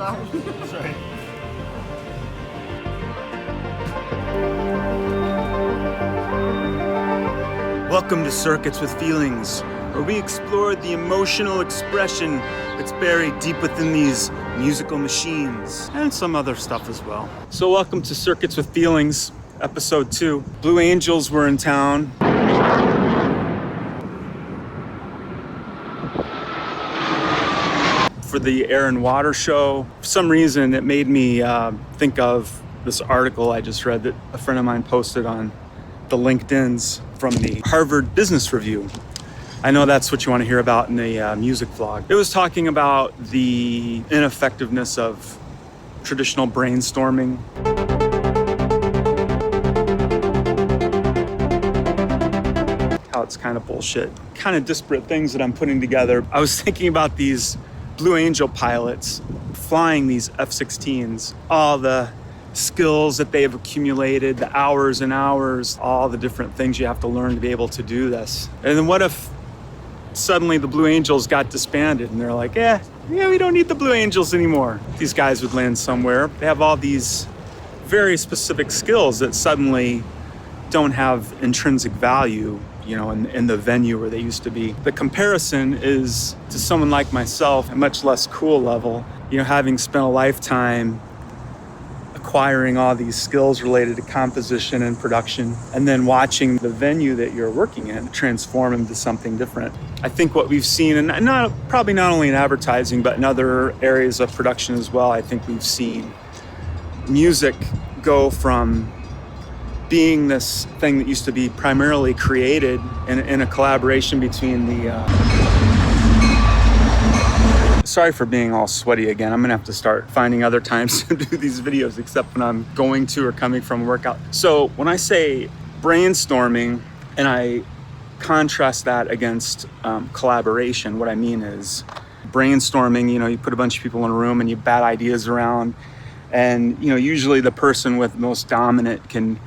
sorry. Sorry. Welcome to Circuits with Feelings, where we explore the emotional expression that's buried deep within these musical machines, and some other stuff as well. So welcome to Circuits with Feelings, episode 2. Blue Angels were in town. For the Air and Water show. For some reason, it made me think of this article I just read that a friend of mine posted on the LinkedIn's from the Harvard Business Review. I know that's what you want to hear about in a music vlog. It was talking about the ineffectiveness of traditional brainstorming. How it's kind of bullshit. Kind of disparate things that I'm putting together. I was thinking about these Blue Angel pilots flying these F-16s, all the skills that they have accumulated, the hours and hours, all the different things you have to learn to be able to do this. And then what if suddenly the Blue Angels got disbanded and they're like, we don't need the Blue Angels anymore. These guys would land somewhere. They have all these very specific skills that suddenly don't have intrinsic value, in the venue where they used to be. The comparison is to someone like myself, a much less cool level, having spent a lifetime acquiring all these skills related to composition and production, and then watching the venue that you're working in transform into something different. I think what we've seen, and probably not only in advertising, but in other areas of production as well, I think we've seen music go from being this thing that used to be primarily created in a collaboration between Sorry for being all sweaty again. I'm gonna have to start finding other times to do these videos except when I'm going to or coming from a workout. So when I say brainstorming and I contrast that against collaboration, what I mean is brainstorming, you put a bunch of people in a room and you bat ideas around, and usually the person with most dominant can,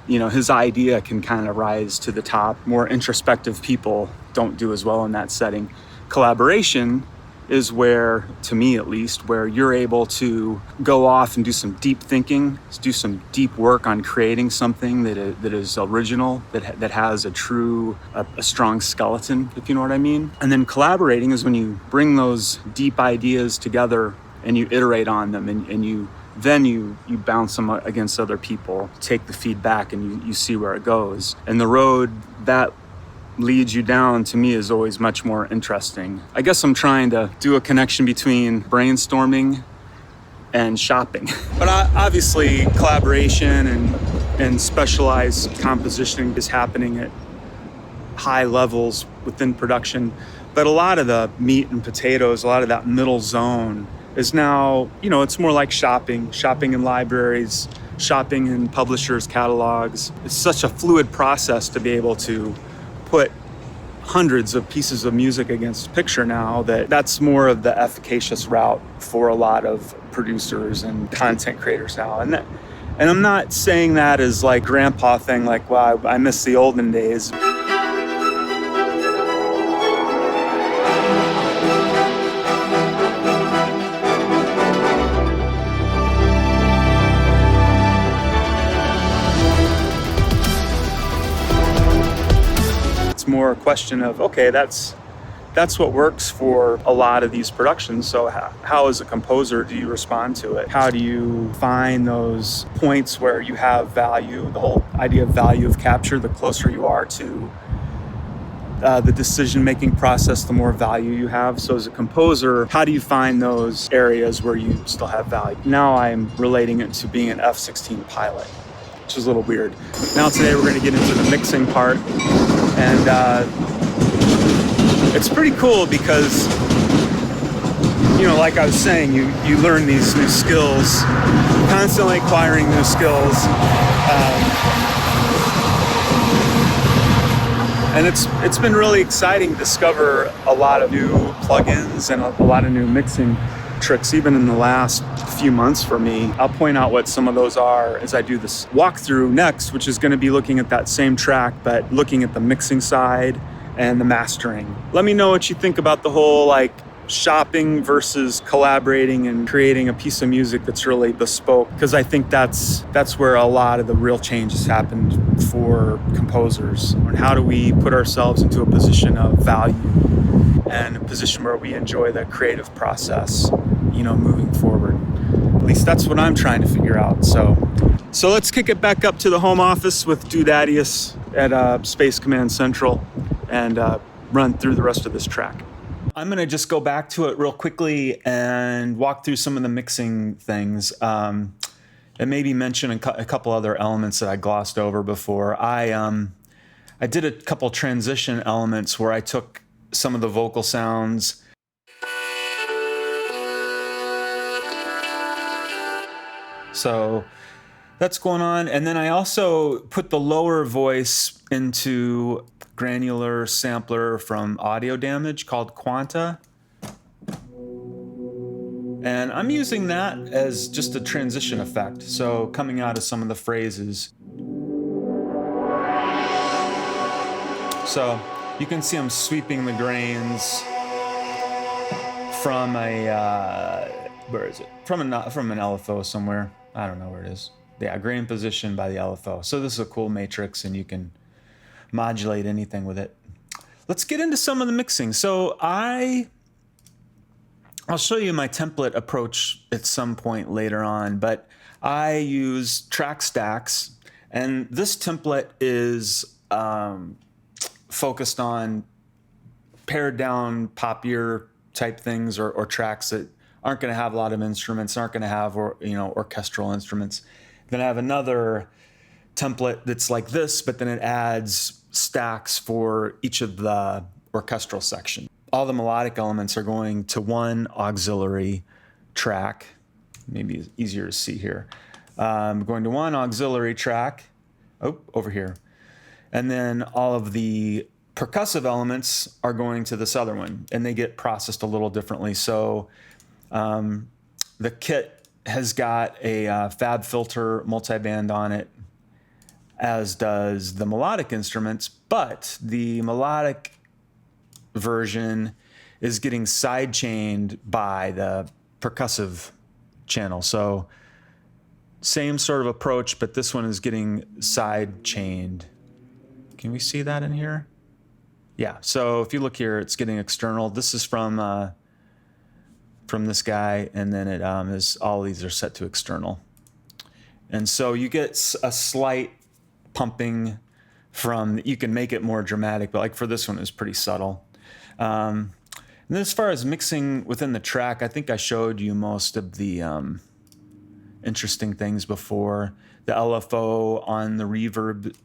his idea can kind of rise to the top. More introspective people don't do as well in that setting. Collaboration is where, to me at least, where you're able to go off and do some deep thinking, do some deep work on creating something that is original, that has a strong skeleton, if you know what I mean. And then collaborating is when you bring those deep ideas together and you iterate on them, and you bounce them against other people, take the feedback, and you see where it goes. And the road that leads you down, to me, is always much more interesting. I guess I'm trying to do a connection between brainstorming and shopping. But obviously collaboration and specialized composition is happening at high levels within production. But a lot of the meat and potatoes, a lot of that middle zone is now, it's more like shopping in libraries, shopping in publishers' catalogs. It's such a fluid process to be able to put hundreds of pieces of music against a picture now, that's more of the efficacious route for a lot of producers and content creators now. And I'm not saying that as like grandpa thing, like, wow, I miss the olden days. More a question of, okay, that's what works for a lot of these productions. So how as a composer do you respond to it? How do you find those points where you have value? The whole idea of value of capture, the closer you are to the decision-making process, the more value you have. So as a composer, how do you find those areas where you still have value? Now I'm relating it to being an F-16 pilot, which is a little weird. Now today we're going to get into the mixing part. And it's pretty cool because, like I was saying, you learn these new skills, constantly acquiring new skills. And it's been really exciting to discover a lot of new plugins and a lot of new mixing tricks, even in the last few months for me. I'll point out what some of those are as I do this walkthrough next, which is going to be looking at that same track, but looking at the mixing side and the mastering. Let me know what you think about the whole shopping versus collaborating and creating a piece of music that's really bespoke, because I think that's where a lot of the real change has happened for composers. And how do we put ourselves into a position of value and a position where we enjoy the creative process, moving forward. At least that's what I'm trying to figure out. So let's kick it back up to the home office with Dudadius at Space Command Central and run through the rest of this track. I'm going to just go back to it real quickly and walk through some of the mixing things, and maybe mention a couple other elements that I glossed over before. I did a couple transition elements where I took some of the vocal sounds. So that's going on. And then I also put the lower voice into granular sampler from Audio Damage called Quanta. And I'm using that as just a transition effect. So coming out of some of the phrases. So you can see I'm sweeping the grains from where is it? From an LFO somewhere. I don't know where it is. Yeah, grain position by the LFO. So this is a cool matrix and you can modulate anything with it. Let's get into some of the mixing. So I'll show you my template approach at some point later on, but I use track stacks, and this template is focused on pared down pop-ear type things or tracks that aren't going to have a lot of instruments, aren't going to have orchestral instruments. Then I have another template that's like this, but then it adds stacks for each of the orchestral section. All the melodic elements are going to one auxiliary track. Maybe it's easier to see here. Going to one auxiliary track, over here. And then all of the percussive elements are going to this other one, and they get processed a little differently. So the kit has got a Fab Filter multiband on it, as does the melodic instruments, but the melodic version is getting sidechained by the percussive channel. So same sort of approach, but this one is getting sidechained. Can we see that in here? Yeah, so if you look here, it's getting external. This is from this guy, and then it is, all these are set to external. And so you get a slight pumping from, you can make it more dramatic, but like for this one, it was pretty subtle. And then as far as mixing within the track, I think I showed you most of the interesting things before. The LFO on the reverb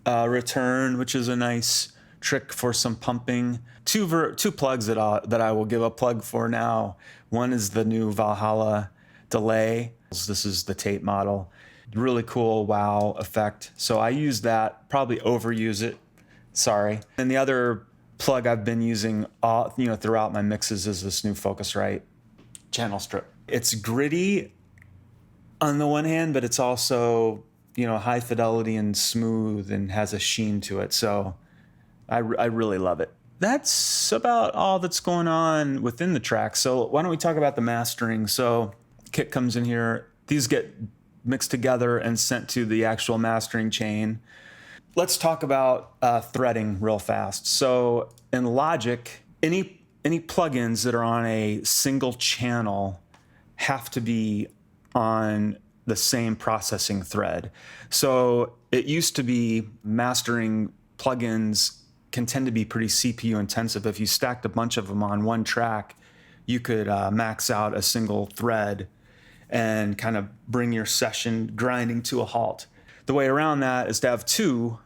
return, which is a nice trick for some pumping. Two plugs that I will give a plug for now. One is the new Valhalla delay. This is the tape model. Really cool wow effect. So I use that, probably overuse it. Sorry. And the other plug I've been using throughout my mixes is this new Focusrite channel strip. It's gritty on the one hand, but it's also, high fidelity and smooth and has a sheen to it. So I really love it. That's about all that's going on within the track. So why don't we talk about the mastering? So kit comes in here. These get mixed together and sent to the actual mastering chain. Let's talk about threading real fast. So in Logic, any plugins that are on a single channel have to be on the same processing thread. So it used to be mastering plugins can tend to be pretty CPU intensive. If you stacked a bunch of them on one track, you could max out a single thread and kind of bring your session grinding to a halt. The way around that is to have two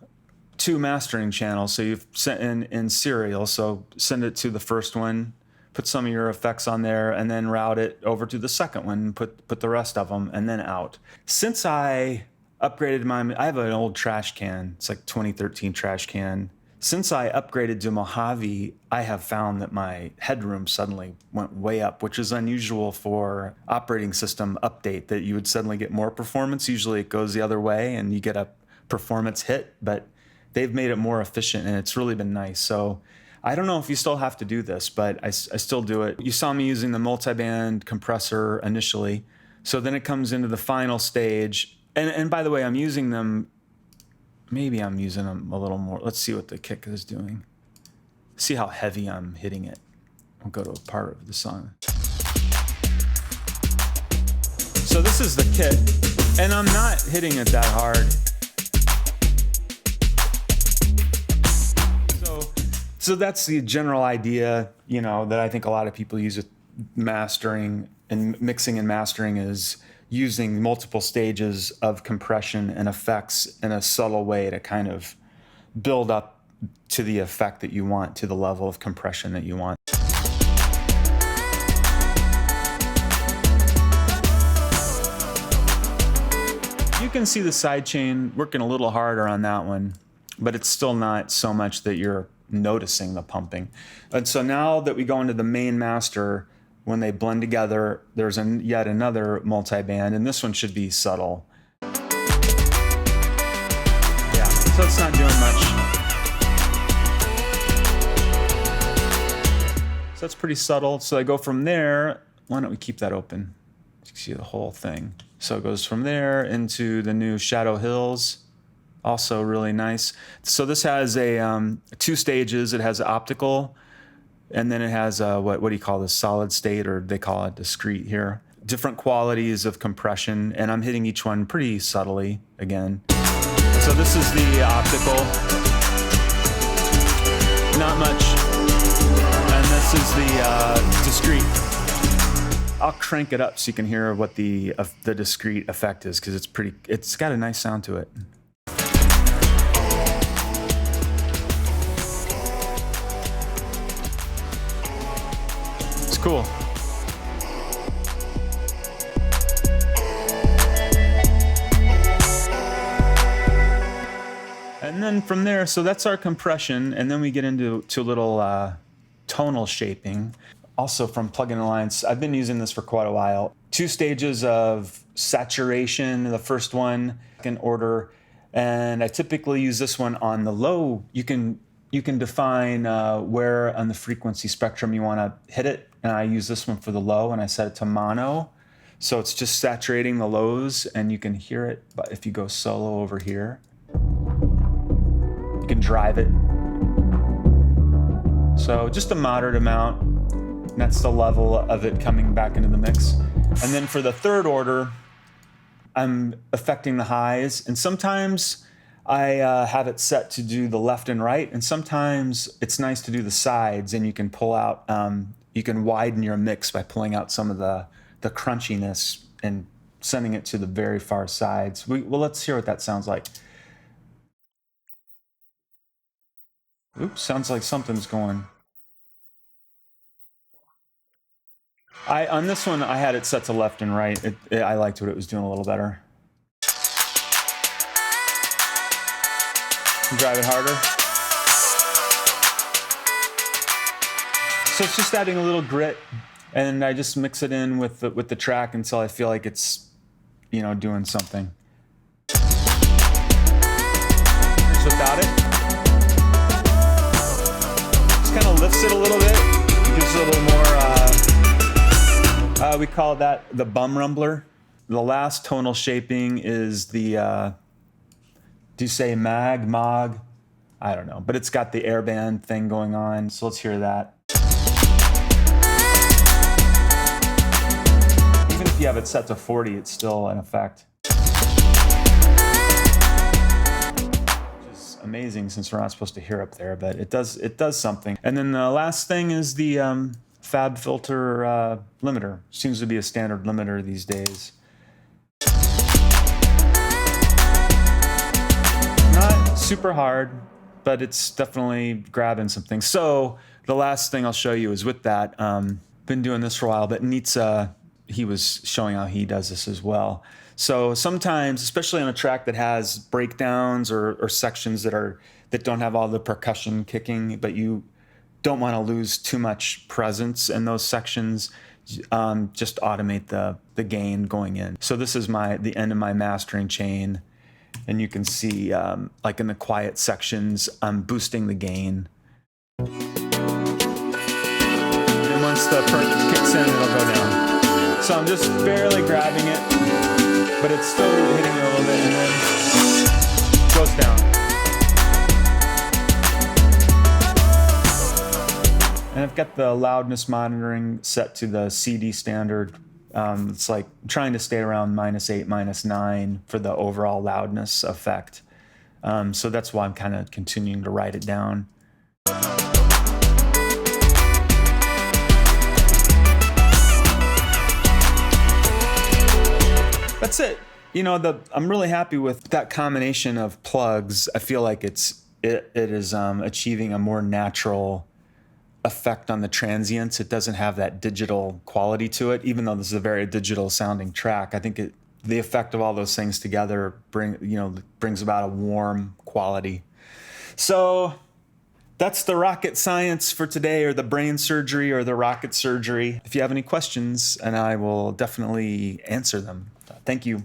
mastering channels. So you've sent in serial. So send it to the first one, put some of your effects on there, and then route it over to the second one and put the rest of them, and then out. Since I upgraded I have an old trash can. It's like 2013 trash can. Since I upgraded to Mojave, I have found that my headroom suddenly went way up, which is unusual for operating system update, that you would suddenly get more performance. Usually it goes the other way and you get a performance hit, but they've made it more efficient and it's really been nice. So I don't know if you still have to do this, but I still do it. You saw me using the multiband compressor initially. So then it comes into the final stage. And by the way, I'm using them, maybe I'm using them a little more. Let's see what the kick is doing. See how heavy I'm hitting it. I'll go to a part of the song. So this is the kit, and I'm not hitting it that hard. So that's the general idea, you know, that I think a lot of people use with mastering and mixing and mastering, is using multiple stages of compression and effects in a subtle way to kind of build up to the effect that you want, to the level of compression that you want. You can see the sidechain working a little harder on that one, but it's still not so much that you're noticing the pumping. And so now that we go into the main master, when they blend together, there's yet another multiband, and this one should be subtle. Yeah, so it's not doing much. So that's pretty subtle. So I go from there. Why don't we keep that open? You can see the whole thing. So it goes from there into the new Shadow Hills. Also really nice. So this has a 2 stages. It has optical, and then it has what do you call this? Solid state, or they call it discrete here. Different qualities of compression, and I'm hitting each one pretty subtly again. So this is the optical, not much, and this is the discrete. I'll crank it up so you can hear what the discrete effect is, because it's got a nice sound to it. Cool. And then from there, so that's our compression, and then we get into a little tonal shaping. Also from Plugin Alliance, I've been using this for quite a while. 2 stages of saturation, the first one, second order, and I typically use this one on the low. You can define where on the frequency spectrum you want to hit it. And I use this one for the low, and I set it to mono. So it's just saturating the lows, and you can hear it. But if you go solo over here, you can drive it. So just a moderate amount. And that's the level of it coming back into the mix. And then for the third order, I'm affecting the highs. And sometimes I have it set to do the left and right, and sometimes it's nice to do the sides, and you can pull out, you can widen your mix by pulling out some of the crunchiness and sending it to the very far sides. Well, let's hear what that sounds like. Oops, sounds like something's going. On this one, I had it set to left and right. I liked what it was doing a little better. Drive it harder. So it's just adding a little grit, and I just mix it in with the track until I feel like it's, you know, doing something. Here's without it. Just kind of lifts it a little bit. Gives it a little more. We call that the bum rumbler. The last tonal shaping is the. Do you say mag? I don't know, but it's got the airband thing going on, so let's hear that. Even if you have it set to 40, it's still an effect. Which is amazing, since we're not supposed to hear up there, but it does something. And then the last thing is the Fab filter limiter. Seems to be a standard limiter these days. Super hard, but it's definitely grabbing something. So the last thing I'll show you is with that. Been doing this for a while, but Nitsa, he was showing how he does this as well. So sometimes, especially on a track that has breakdowns or sections that don't have all the percussion kicking, but you don't want to lose too much presence in those sections, just automate the gain going in. So this is the end of my mastering chain. And you can see, like in the quiet sections, I'm boosting the gain. the perk kicks in, it'll go down. So I'm just barely grabbing it, but it's still hitting it a little bit and then goes down. And I've got the loudness monitoring set to the CD standard. It's like trying to stay around -8, -9 for the overall loudness effect. So that's why I'm kind of continuing to write it down. That's it. You know, I'm really happy with that combination of plugs. I feel like it is achieving a more natural effect on the transients. It doesn't have that digital quality to it, even though this is a very digital sounding track. I think the effect of all those things together brings about a warm quality. So that's the rocket science for today, or the brain surgery, or the rocket surgery. If you have any questions, and I will definitely answer them. Thank you.